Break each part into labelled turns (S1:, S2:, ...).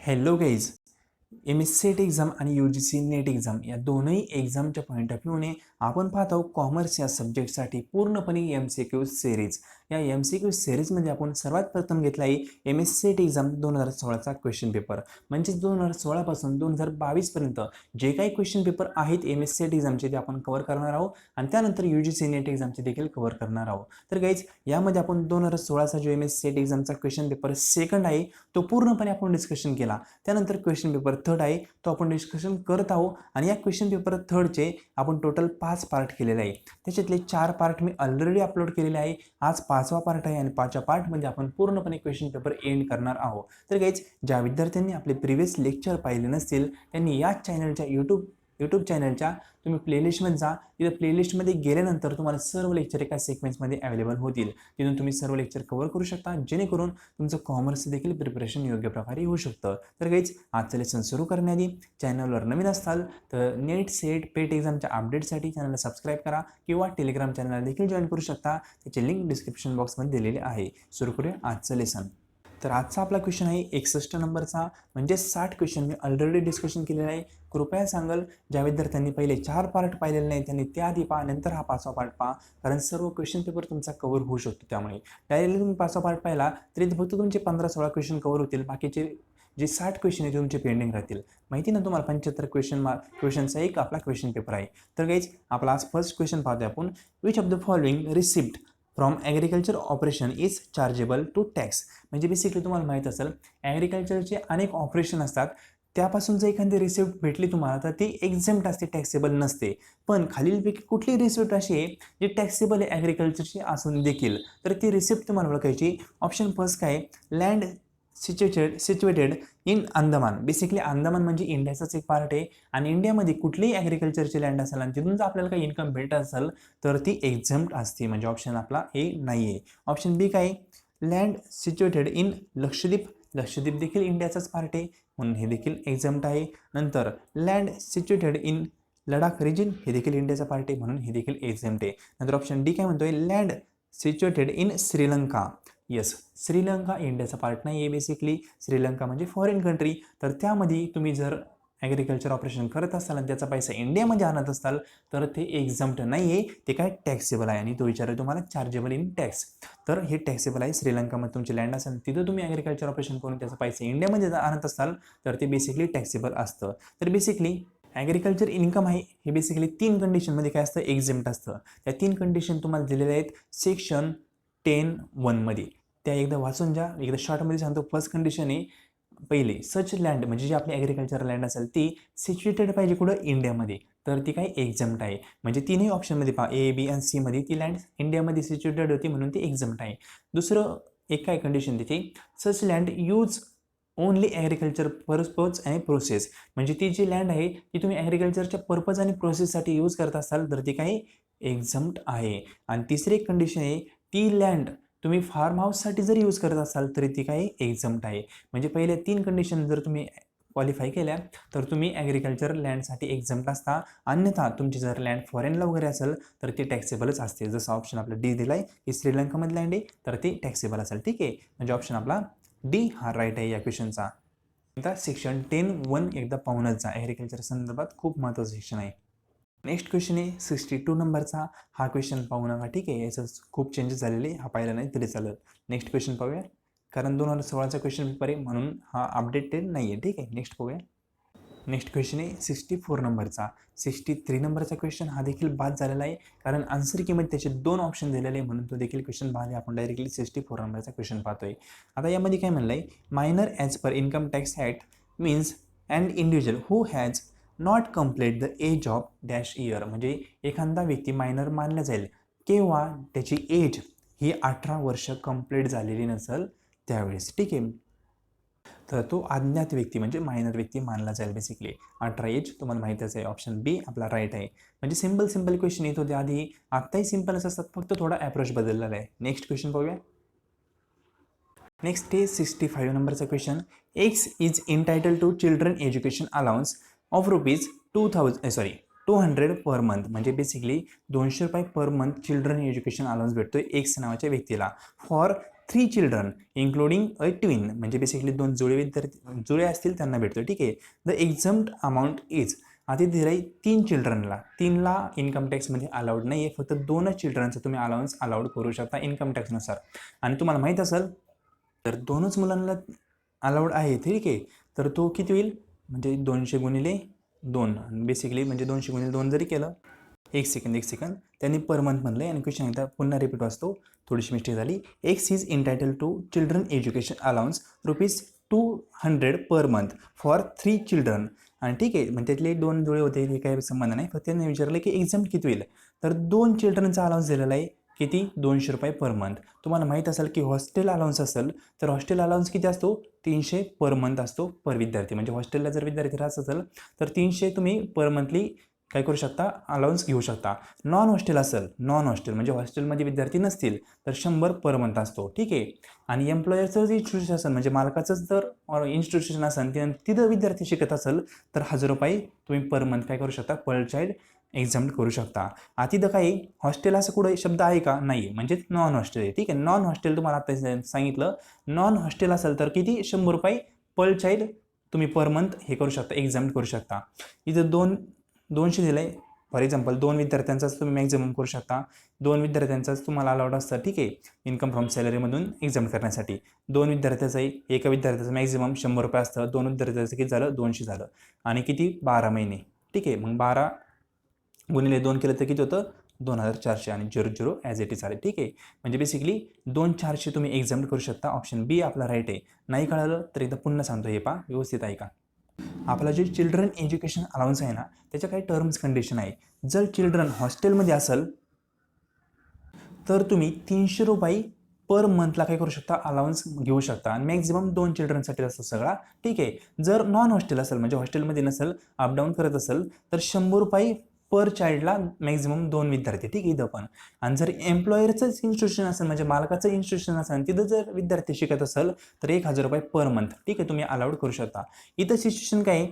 S1: Hello guys, MSCET exam आणि UGC net exam या दोनही एक्झामच्या पॉईंट ऑफ व्ह्यूने आपण पाहतो कॉमर्स या सब्जेक्टसाठी पूर्णपणे MCQ सिरीज. या MCQ सिरीजमध्ये आपण सर्वात प्रथम घेतला आहे MSCET एक्झाम 2016चा क्वेश्चन पेपर. म्हणजे 2016 पासून 2022 पर्यंत जे काही क्वेश्चन पेपर आहेत MSCET एक्झामचे ते आपण कव्हर करणार आहोत आणि त्यानंतर UGC नेट एक्झामचे देखील कव्हर करणार आहोत. तर गाईज, यामध्ये आपण 2016चा जो MSCET एक्झामचा क्वेश्चन पेपर सेकंड आहे तो पूर्णपणे आपण डिस्कशन केला. त्यानंतर क्वेश्चन पेपर थर्ड आहे तो आपण डिस्कशन करत आहोत आणि या क्वेश्चन पेपर थर्डचे आपण टोटल 5 पार्ट केलेले आहे. त्याच्यातले 4 पार्ट मी ऑलरेडी अपलोड केलेले आहे. आज 5वा पार्ट आहे आणि 5व्या पार्टमध्ये आपण पूर्णपणे क्वेश्चन पेपर एंड करणार आहोत. तर गाईज, ज्या विद्यार्थ्यांनी आपले प्रिव्हियस लेक्चर पाहिले नसतील त्यांनी या चॅनलच्या यूट्यूब चॅनलच्या तुम्ही प्लेलिस्टमध्ये जा. तिथं प्लेलिस्टमध्ये गेल्यानंतर तुम्हाला सर्व लेक्चर एका सिक्वेन्समध्ये अवेलेबल होतील. तिथून तुम्ही सर्व लेक्चर कव्हर करू शकता जेणेकरून तुमचं कॉमर्स देखील प्रिपरेशन योग्य प्रकारे होऊ शकतं. तर गाईज, आजचं लेसन सुरू करण्याआधी चॅनलवर नवीन असाल तर नेट सेट पेट एक्झामच्या अपडेटसाठी चॅनलला सबस्क्राईब करा किंवा टेलिग्राम चॅनलला देखील जॉईन करू शकता. त्याची लिंक डिस्क्रिप्शन बॉक्समध्ये दिलेली आहे. सुरू करूया आजचं लेसन. तर आजचा आपला क्वेश्चन आहे 61 नंबरचा, म्हणजे 60 क्वेश्चन मी ऑलरेडी डिस्कशन केलेला आहे. कृपया सांगाल ज्या विद्यार्थ्यांनी पहिले 4 पार्ट पाहिलेले नाही त्यांनी त्याआधी पहा, नंतर हा 5वा पार्ट पहा, कारण सर्व क्वेश्चन पेपर तुमचा कव्हर होऊ शकतो. त्यामुळे डायरेक्टली तुम्ही 5वा पार्ट पाहिला तरी फक्त तुमचे 15-16 क्वेश्चन कव्हर होतील. बाकीचे जे 60 क्वेश्चन आहे तुमचे पेंडिंग राहतील. माहिती ना तुम्हाला 75 क्वेश्चनचा एक आपला क्वेश्चन पेपर आहे. तर गाईज, आपला आज फर्स्ट क्वेश्चन पाहतोय आपण. Which of the following receipt from agriculture operation is chargeable to tax. म्हणजे बेसिकली तुम्हाला माहीत असेल ॲग्रिकल्चरचे अनेक ऑपरेशन असतात, त्यापासून जर एखादी रिसिप्ट भेटली तुम्हाला तर ती एक्झेम्प्ट असते, टॅक्सेबल नसते. पण खालीलपैकी कुठली रिसिप्ट अशी आहे जी टॅक्सेबल आहे ॲग्रिकल्चरची असून देखील, तर ती रिसिप्ट तुम्हाला ओळखायची. ऑप्शन फर्स्ट काय, land situated in Andaman. Basically Andaman म्हणजे इंडियाचाच एक पार्ट आहे आणि इंडियामध्ये कुठलीही ॲग्रिकल्चरची लँड असेल आणि तिथून जर आपल्याला काही इन्कम भेटत असेल तर ती एक्झेम्प्ट असते. म्हणजे ऑप्शन आपला ए नाही आहे. ऑप्शन बी काय, land situated in Lakshadweep. Lakshadweep देखील इंडियाचाच पार्ट आहे म्हणून हे देखील एक्झेम्प्ट आहे. नंतर land situated in Ladakh region, हे देखील इंडियाचा पार्ट आहे म्हणून हे देखील एक्झेम्प्ट आहे. नंतर ऑप्शन डी काय म्हणतोय, land situated in Sri Lanka. Yes, Sri Lanka इंडियाचा पार्ट नाही आहे. बेसिकली श्रीलंका म्हणजे फॉरेन कंट्री, तर त्यामध्ये तुम्ही जर ॲग्रिकल्चर ऑपरेशन करत असाल आणि त्याचा पैसा इंडियामध्ये आणत असाल तर ते एक्झम्प्ट नाही आहे, ते काय टॅक्सेबल आहे. आणि तो विचार तुम्हाला चार्जेबल इन टॅक्स, तर हे टॅक्सेबल आहे. श्रीलंकामध्ये तुमची लँड असेल तिथं तुम्ही ॲग्रिकल्चर ऑपरेशन करून त्याचा पैसा इंडियामध्ये आणत असाल तर ते बेसिकली टॅक्सेबल असतं. तर बेसिकली ॲग्रिकल्चर इन्कम आहे हे बेसिकली 3 कंडिशनमध्ये काय असतं, एक्झेम्प्ट असतं. त्या 3 कंडिशन तुम्हाला दिलेल्या आहेत सेक्शन 10(1) मध्ये. त्या एकदा वाचून ज्या, एकदा शॉर्टमध्ये सांगतो. फर्स्ट कंडिशन आहे पहिले, सच लँड म्हणजे जी आपली ॲग्रिकल्चर लँड असेल ती सिच्युएटेड पाहिजे कुठं, इंडियामध्ये, तर ती काही एक्झम्प्ट आहे. म्हणजे तिन्ही ऑप्शनमध्ये पहा, ए बी आणि सी मध्ये ती लँड इंडियामध्ये सिच्युएटेड होती म्हणून ती एक्झम्प्ट आहे. दुसरं एक काय कंडिशन तिथे, such land use only agriculture purpose आणि प्रोसेस. म्हणजे ती जी लँड आहे ती तुम्ही ॲग्रिकल्चरच्या पर्पज आणि प्रोसेससाठी यूज करत असाल तर ती काही एक्झम्प्ट आहे. आणि तिसरी एक कंडिशन आहे, ती लँड तुम्ही फार्म हाऊससाठी जर यूज करत असाल तरी ती काही एक्झम्प्ट आहे. म्हणजे पहिले 3 कंडिशन जर तुम्ही क्वालिफाय केल्या तर तुम्ही ॲग्रिकल्चर लँडसाठी एक्झम्प्ट असता. अन्यथा तुमची जर लँड फॉरेनला वगैरे असेल तर ती टॅक्सेबलच असते. जसं ऑप्शन आपला डी दिला आहे की श्रीलंकामध्ये लँड आहे तर ती टॅक्सेबल असेल. ठीक आहे, म्हणजे ऑप्शन आपला डी हा राईट आहे या क्वेश्चनचा. आता सेक्शन 10(1) एकदा पाहूनच जा, ॲग्रिकल्चर संदर्भात खूप महत्त्वाचं सेक्शन आहे. नेक्स्ट क्वेश्चन आहे 62 नंबरचा. हा क्वेश्चन पाहू नका, ठीक आहे, याचं खूप चेंजेस झालेले, हा पाहिला नाही तरी चालेल. नेक्स्ट क्वेश्चन पाहूया, कारण 2016चा क्वेश्चन पेपर आहे म्हणून हा अपडेटेड नाही आहे. ठीक आहे, नेक्स्ट पाहूया. नेक्स्ट क्वेश्चन आहे 64 नंबरचा. 63 नंबरचा क्वेश्चन हा देखील बाद झालेला आहे, कारण आन्सर कीमध्ये त्याचे 2 ऑप्शन दिलेले आहे म्हणून तो देखील क्वेश्चन बाद आहे. आपण डायरेक्टली 64 नंबरचा क्वेश्चन पाहतोय. आता यामध्ये काय म्हणलं आहे, minor as per income tax act means and individual who has not complete the age of dash year. म्हणजे एखादा व्यक्ती मायनर मानला जाईल केव्हा त्याची एज ही 18 वर्ष कंप्लीट झालेली नसेल त्यावेळेस. ठीक आहे, तर तो अज्ञात व्यक्ती म्हणजे मायनर व्यक्ती मानला जाईल. बेसिकली 18 एज तुम्हाला माहितीच आहे. ऑप्शन बी आपला राईट आहे. म्हणजे सिंपल क्वेश्चन येत होते आधी, आत्ताही सिंपलच असतात, फक्त थोडा अप्रोच बदललेला आहे. नेक्स्ट क्वेश्चन पाहूया. नेक्स्ट आहे 65 नंबरचा question. X is entitled to children education allowance of ₹200 per month. म्हणजे basically ₹200 per month children education allowance भेटतोय एक्स नावाच्या व्यक्तीला for 3 children including a twin, म्हणजे बेसिकली 2 जुळे असतील त्यांना भेटतो. ठीक आहे. द एक्झम्प्ट अमाऊंट इज, आधी दिलं आहे 3 चिल्ड्रनला, 3ला इन्कम टॅक्समध्ये अलाउड नाही आहे, फक्त 2च चिल्ड्रनचं तुम्ही अलाउन्स अलाउड करू शकता इन्कम टॅक्सनुसार. आणि तुम्हाला माहीत असेल तर 2च मुलांना अलाउड आहे, ठीक आहे. तर तो किती होईल, म्हणजे 200 गुणिले 2, बेसिकली म्हणजे 200 गुणिले 2 जरी केलं, एक सेकंद त्यांनी पर मंथ म्हणलं आहे आणि क्वेश्चन एकदा पुन्हा रिपीट वाचतो, थोडीशी मिस्टेक झाली. X is entitled to children education allowance ₹200 per month for 3 children. आणि ठीक आहे, म्हणजे त्यातले 2 जुळे होते, हे काही संबंध नाही, फक्त त्यांनी विचारलं की एक्झाम्प्ट किती होईल. तर 2 चिल्ड्रनचा अलाउन्स दिलेला आहे किती, ₹200 पर मंथ. तुम्हाला माहीत असेल की हॉस्टेल अलाउन्स असेल तर हॉस्टेल अलाउन्स किती असतो, 300 पर मंथ असतो पर विद्यार्थी. म्हणजे हॉस्टेलला जर विद्यार्थी राहत असेल तर 300 तुम्ही पर मंथली काय करू शकता, अलाउन्स घेऊ शकता. नॉन हॉस्टेल असेल, नॉन हॉस्टेल म्हणजे हॉस्टेलमध्ये विद्यार्थी नसतील तर 100 पर मंथ असतो. ठीक आहे. आणि एम्प्लॉयरचं जे इन्स्टिट्यूशन असेल, म्हणजे मालकाचंच जर इन्स्टिट्यूशन असेल तिथं विद्यार्थी शिकत असेल तर ₹1000 तुम्ही पर मंथ काय करू शकता, पर चाइल्ड एक्झाम्प्ट करू शकता. आता इथं काही हॉस्टेल असं कुठं शब्द आहे का, नाही, म्हणजे नॉन हॉस्टेल आहे. ठीक आहे. नॉन हॉस्टेल तुम्हाला आता सांगितलं, नॉन हॉस्टेल असेल तर किती, ₹100 पर चाइल्ड तुम्ही पर मंथ हे करू शकता, एक्झाम्प्ट करू शकता. इथं 200 दिलं आहे, फॉर एक्झाम्पल 2 विद्यार्थ्यांचाच तुम्ही मॅक्झिमम करू शकता, 2 विद्यार्थ्यांचाच तुम्हाला अलाउड असतं. ठीक आहे. इन्कम फ्रॉम सॅलरीमधून एक्झाम्प्ट करण्यासाठी 2 विद्यार्थ्याचाही, एका विद्यार्थ्याचं मॅक्झिमम ₹100 असतं, 2 विद्यार्थ्याचं किती झालं, 200 झालं. आणि किती, 12 महिने. ठीक आहे. मग 12 गुणिले 2 केलं तर किती होतं, 2400 आणि 00 ॲज इट इज आले. ठीक आहे. म्हणजे बेसिकली 2400 तुम्ही एक्झाम्प्ट करू शकता. ऑप्शन बी आपला राईट आहे. नाही कळालं तर एकदा पुन्हा सांगतो, हे पहा व्यवस्थित ऐका. आपला जे चिल्ड्रन एज्युकेशन अलाउन्स आहे ना, त्याच्या काही टर्म्स कंडिशन आहे. जर चिल्ड्रन हॉस्टेलमध्ये असेल तर तुम्ही ₹300 पर मंथला काय करू शकता, अलाउन्स घेऊ शकता. आणि मॅक्झिमम 2 चिल्ड्रनसाठी असतो सगळा. ठीक आहे. जर नॉन हॉस्टेल असेल, म्हणजे हॉस्टेलमध्ये नसेल, अपडाऊन करत असेल तर ₹100 पर चाइल्डला मॅक्झिमम 2 विद्यार्थी. ठीक आहे. इथं पण. आणि जर एम्प्लॉयरचंच इन्स्टिट्यूशन असेल, म्हणजे मालकाचं इन्स्टिट्यूशन असेल, तिथं जर विद्यार्थी शिकत असेल तर ₹1000 पर मंथ. ठीक आहे, तुम्ही अलाउड करू शकता. इथं सिच्युएशन काय आहे,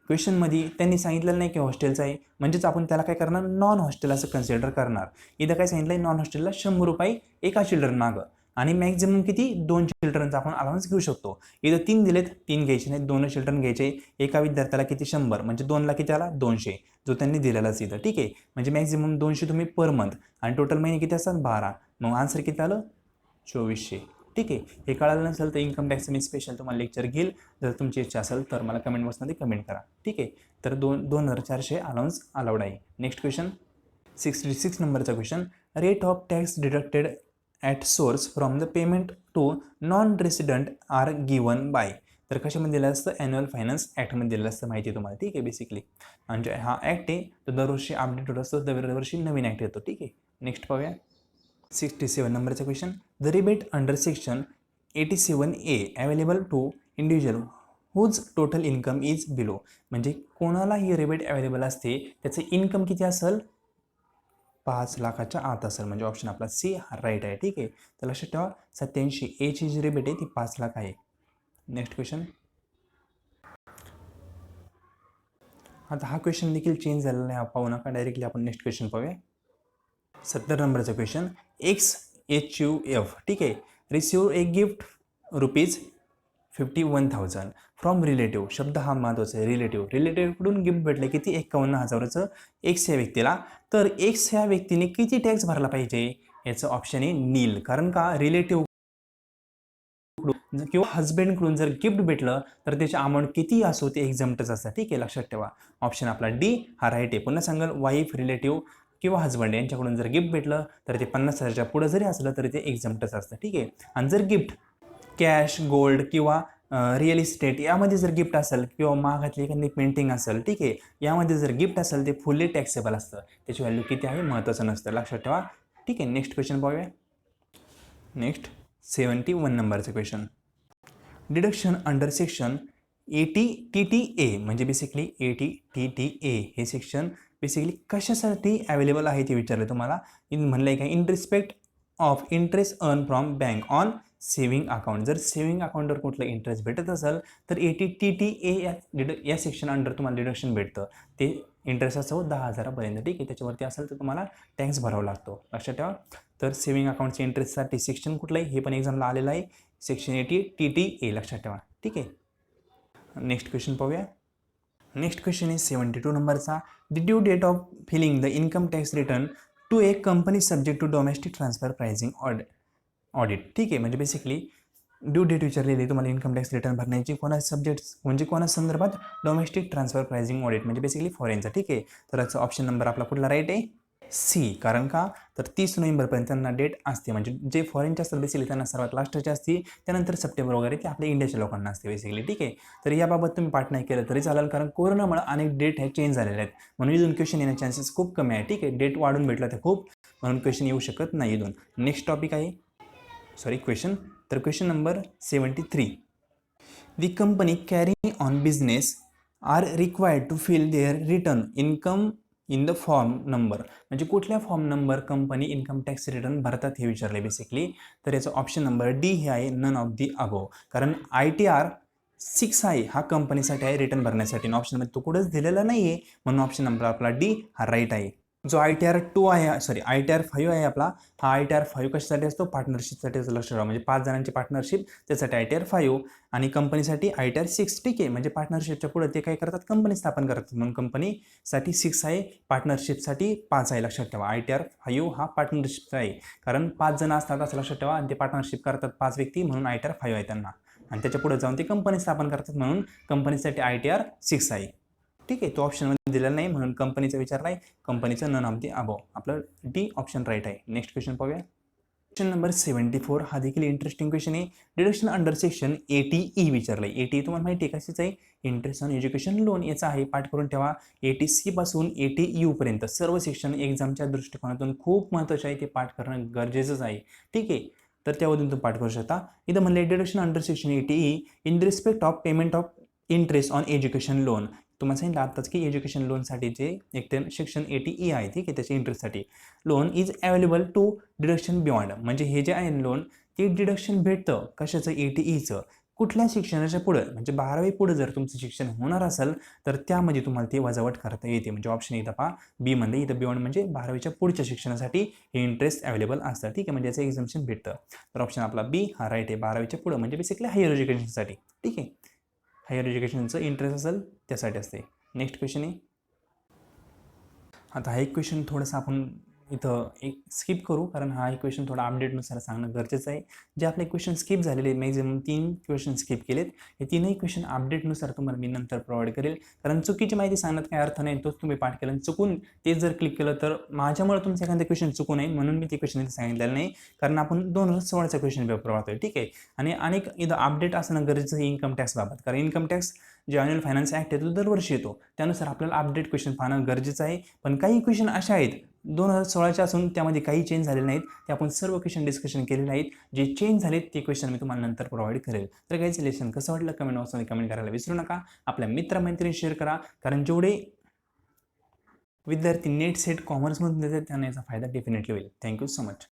S1: क्वेश्चनमध्ये त्यांनी सांगितलेलं नाही की हॉस्टेलचं आहे, म्हणजेच आपण त्याला काय करणार, नॉन हॉस्टेल असं कन्सिडर करणार. इथं काय सांगितलं आहे, नॉन हॉस्टेलला ₹100 एका चिल्ड्रन मागं, आणि मॅक्झिमम किती, 2 चिल्ड्रनचा आपण अलाउन्स घेऊ शकतो. इथं 3 दिलेत, 3 घ्यायचे नाही, 2 चिल्ड्रन घ्यायचे. एका विद्यार्थ्याला किती, 100, म्हणजे 2ला किती आला, 200, जो त्यांनी दिलेलाच इथं. ठीक आहे. म्हणजे मॅक्झिमम 200 तुम्ही पर मंथ, आणि टोटल महिने किती असतात, 12. मग आन्सर किती आलं, 2400. ठीक आहे. हे कळालं नसेल तर इन्कम टॅक्सचं मी स्पेशल तुम्हाला लेक्चर घेईल, जर तुमची इच्छा असेल तर मला कमेंट बॉक्समध्ये कमेंट करा. ठीक आहे. तर 2400 अलाउन्स अलाउड आहे. नेक्स्ट क्वेश्चन, 66 नंबरचा question, rate of tax deducted at source from the payment to non resident are given by. तर कशामध्ये दिलं असतं, ॲन्युअल फायनान्स ॲक्टमध्ये दिलेलं असतं, माहिती आहे तुम्हाला. ठीक आहे. बेसिकली म्हणजे हा ॲक्ट आहे तो दरवर्षी अपडेट होत असतो, दरवर्षी नवीन ॲक्ट येतो. ठीक आहे. नेक्स्ट पाहूया 67 नंबरचा question, the rebate under section 87A available to individual whose total income is below. म्हणजे कोणाला ही रिबेट अवेलेबल असते, त्याचं इन्कम किती असेल, 5 लाखाच्या आत असेल, म्हणजे ऑप्शन आपला सी हा राईट आहे. ठीक आहे. तर लक्षात ठेवा, 87A ची जी रिबेट आहे ती 5 लाख आहे. नेक्स्ट क्वेश्चन, आता हा क्वेश्चन देखील चेंज झालेला आहे, पाहू नका, डायरेक्टली आपण नेक्स्ट क्वेश्चन पाहूया. 70 नंबरचा क्वेश्चन, XHUF, ठीक आहे, receive a gift ₹51,000 from relative. शब्द हा महत्त्वाचा आहे, रिलेटिव्हकडून गिफ्ट भेटलं किती, 51,000चं एक्स या व्यक्तीला. तर एक्स ह्या व्यक्तीने किती टॅक्स भरला पाहिजे, याचं ऑप्शन आहे नील. कारण का, रिलेटिव्ह किंवा हजबंडकडून जर गिफ्ट भेटलं तर त्याची अमाऊंट किती असो ते एक्झाम्प्टच असतं. ठीक आहे. लक्षात ठेवा, ऑप्शन आपला डी हा राईट आहे. पुन्हा सांगाल, वाईफ, रिलेटिव्ह किंवा हजबंड यांच्याकडून जर गिफ्ट भेटलं तर ते 50,000च्या पुढं जरी असलं तरी ते एक्झाम्प्टच असतं. ठीक आहे. आणि जर गिफ्ट कॅश, गोल्ड किंवा रिअल इस्टेट यामध्ये जर गिफ्ट असेल, किंवा महागातली एखादी पेंटिंग असेल, ठीक आहे, यामध्ये जर गिफ्ट असेल ते फुल्ली टॅक्सेबल असतं, त्याची व्हॅल्यू किती आहे महत्त्वाचं नसतं. लक्षात ठेवा. ठीक आहे. नेक्स्ट क्वेश्चन पाहूया. नेक्स्ट 71 नंबरचं question, deduction under section 80TTA, म्हणजे बेसिकली 80TTA हे सेक्शन बेसिकली कशासाठी अवेलेबल आहे ते विचारलं तुम्हाला. म्हणलं आहे का, in respect of interest earn from bank on saving account. जर सेव्हिंग अकाउंटवर कुठलं इंटरेस्ट भेटत असेल तर 80TTA या सेक्शन अंडर तुम्हाला डिडक्शन भेटतं. ते इंटरेस्ट असतो 10,000पर्यंत, ठीक आहे. त्याच्यावरती असेल तर तुम्हाला टॅक्स भरावा लागतो, लक्षात ठेवा. तर सेव्हिंग अकाउंटच्या इंटरेस्टसाठी सेक्शन कुठलं आहे हे पण एक्झामला आलेलं आहे, सेक्शन 80 TTA, लक्षात ठेवा, ठीक आहे. नेक्स्ट क्वेश्चन पाहूया. नेक्स्ट क्वेश्चन इज 72 नंबरचा. The due date of filing the income tax return to a company subject to domestic transfer pricing audit, ठीक आहे. म्हणजे बेसिकली ड्यू डेट विचारलेली तुम्हाला इन्कम टॅक्स रिटर्न भरण्याची, कोणा सब्जेक्ट म्हणजे कोणा संदर्भात, डोमेस्टिक ट्रान्सफर प्राइसिंग ऑडिट म्हणजे बेसिकली फॉरेनचा, ठीक आहे. तर याचा ऑप्शन नंबर आपला कुठला राईट आहे, सी. कारण का तर 30 नोव्हेंबरपर्यंत त्यांना डेट असते, म्हणजे जे फॉरेनचे असतात बेसिकली त्यांना सर्वात लास्टची असते, त्यानंतर सप्टेंबर वगैरे ते आपल्या इंडियाच्या लोकांना असते बेसिकली, ठीक आहे. तर याबाबत तुम्ही पाठ नाही केलं तरी चालेल, कारण कोरोनामुळे अनेक डेट हे चेंज झालेले आहेत, म्हणून इथून क्वेश्चन येण्याचे चान्सेस खूप कमी आहे, ठीक आहे. डेट वाढून भेटलं तर खूप, म्हणून क्वेश्चन येऊ शकत नाही इथून. नेक्स्ट टॉपिक आहे, क्वेश्चन. तर question number 73. The company carrying on business are required to fill their return income in the form number, म्हणजे कुठल्या form number company income tax return भरतात हे विचारले बेसिकली. तर याचा ऑप्शन नंबर डी हे आहे, नन ऑफ दी अबो. कारण ITR 6 आहे हा कंपनीसाठी आहे रिटर्न भरण्यासाठी, आणि ऑप्शनमध्ये तो कुठंच दिलेला नाही आहे, म्हणून ऑप्शन नंबर आपला डी हा राईट आहे. जो ITR 2 आहे, ITR 5 आहे आपला, हा ITR 5 कशासाठी असतो, पार्टनरशिपसाठी, लक्ष ठेवा. म्हणजे 5 जणांची पार्टनरशिप, त्यासाठी ITR 5, आणि कंपनीसाठी ITR 6, ठीक आहे. म्हणजे पार्टनरशिपच्या पुढे ते काय करतात, कंपनी स्थापन करतात, म्हणून कंपनीसाठी 6 आहे, पार्टनरशिपसाठी 5 आहे, लक्षात ठेवा. ITR 5 हा पार्टनरशिपचा आहे, कारण 5 जण असतात असं लक्षात ठेवा, आणि ते पार्टनरशिप करतात 5 व्यक्ती, म्हणून ITR 5 आहे त्यांना, आणि त्याच्या पुढे जाऊन ते कंपनी स्थापन करतात, म्हणून कंपनीसाठी ITR 6 आहे, ठीक आहे. तो ऑप्शनमध्ये दिलेला नाही, म्हणून कंपनीचा विचार नाही, कंपनीचं नन ऑफ दी अबो, आपलं डी ऑप्शन राईट आहे. नेक्स्ट क्वेश्चन पाहूया. क्वेश्चन नंबर 74 हा देखील इंटरेस्टिंग क्वेश्चन आहे. डिडक्शन अंडर सेक्शन 80E विचारलं आहे. 80 तुम्हाला माहिती आहे कशाच आहे, इंटरेस्ट ऑन एज्युकेशन लोन याचा आहे, पाठ करून ठेवा. 80C पासून 80U पर्यंत सर्व सेक्शन एक्झामच्या दृष्टिकोनातून खूप महत्त्वाचे आहे, ते पाठ करणं गरजेचंच आहे, ठीक आहे. तर त्यावरून तुम्ही पाठ करू शकता. इथं म्हणले deduction under section 80E in respect of payment of interest on education loan. तुम्हाला सांगितलं आताच की एज्युकेशन लोनसाठी जे एक सेक्शन 80E आहे, ठीक आहे, त्याच्या इंटरेस्टसाठी loan is available to deduction beyond, म्हणजे हे जे आहे लोन ते डिडक्शन भेटतं कशाचं, 80Eचं, कुठल्या शिक्षणाच्या पुढं, म्हणजे 12वी पुढं जर तुमचं शिक्षण होणार असेल तर त्यामध्ये तुम्हाला ते वजावट करता येते. म्हणजे ऑप्शन इथं पहा, बी मध्ये, इथं बियॉन्ड म्हणजे 12वीच्या पुढच्या शिक्षणासाठी हे इंटरेस्ट अवेलेबल असतं, ठीक आहे, म्हणजे याचं एक्झाम्पशन भेटतं. तर ऑप्शन आपला बी हा राईट आहे, 12वीच्या पुढं म्हणजे बेसिकली हायर एज्युकेशनसाठी, ठीक आहे. हायर एज्युकेशनचं इंटरेस्ट असेल त्यासाठी असते. नेक्स्ट क्वेश्चन आहे, आता हा एक क्वेश्चन थोडंसं आपण इथं एक स्किप करू, कारण हा एक क्वेश्चन थोडा अपडेटनुसार सांगणं गरजेचं आहे. जे आपले क्वेश्चन स्किप झालेले, मॅक्झिमम 3 क्वेश्चन स्किप केलेत, हे 3ही क्वेश्चन अपडेटनुसार तुम्हाला मी नंतर प्रोव्हाइड करेल, कारण चुकीची माहिती सांगण्यात काही अर्थ नाही, तोच तुम्ही पाठ केला, चुकून तेच जर क्लिक केलं तर माझ्यामुळे तुमचं एखादं क्वेश्चन चुकू नये, म्हणून मी ते क्वेश्चन इथे सांगितलेलं नाही, कारण आपण 2016चा क्वेश्चन पेपर वाहतोय, ठीक आहे. आणि अनेक इथं अपडेट असणं गरजेचं आहे इन्कम टॅक्सबाबत, कारण इन्कम टॅक्स जे ॲन्युअल फायनान्स ॲक्ट आहे तो दरवर्षी येतो, त्यानुसार आपल्याला अपडेट क्वेश्चन पाहणं गरजेचं आहे. पण काही क्वेश्चन अशा आहेत 2016चे असून त्यामध्ये काही चेंज झालेले नाहीत, ते आपण सर्व क्वेश्चन डिस्कशन केलेले आहेत. जे चेंज झालेत ते क्वेश्चन मी तुम्हाला नंतर प्रोव्हाइड करेल. तर काही लेसन कसं वाटलं कमेंट बॉक्समध्ये कमेंट करायला विसरू नका. आपल्या मित्रमैत्रिणी शेअर करा, कारण जेवढे विद्यार्थी नेट सेट कॉमर्समधून देतात त्यांना याचा फायदा डेफिनेटली होईल. Thank you so much.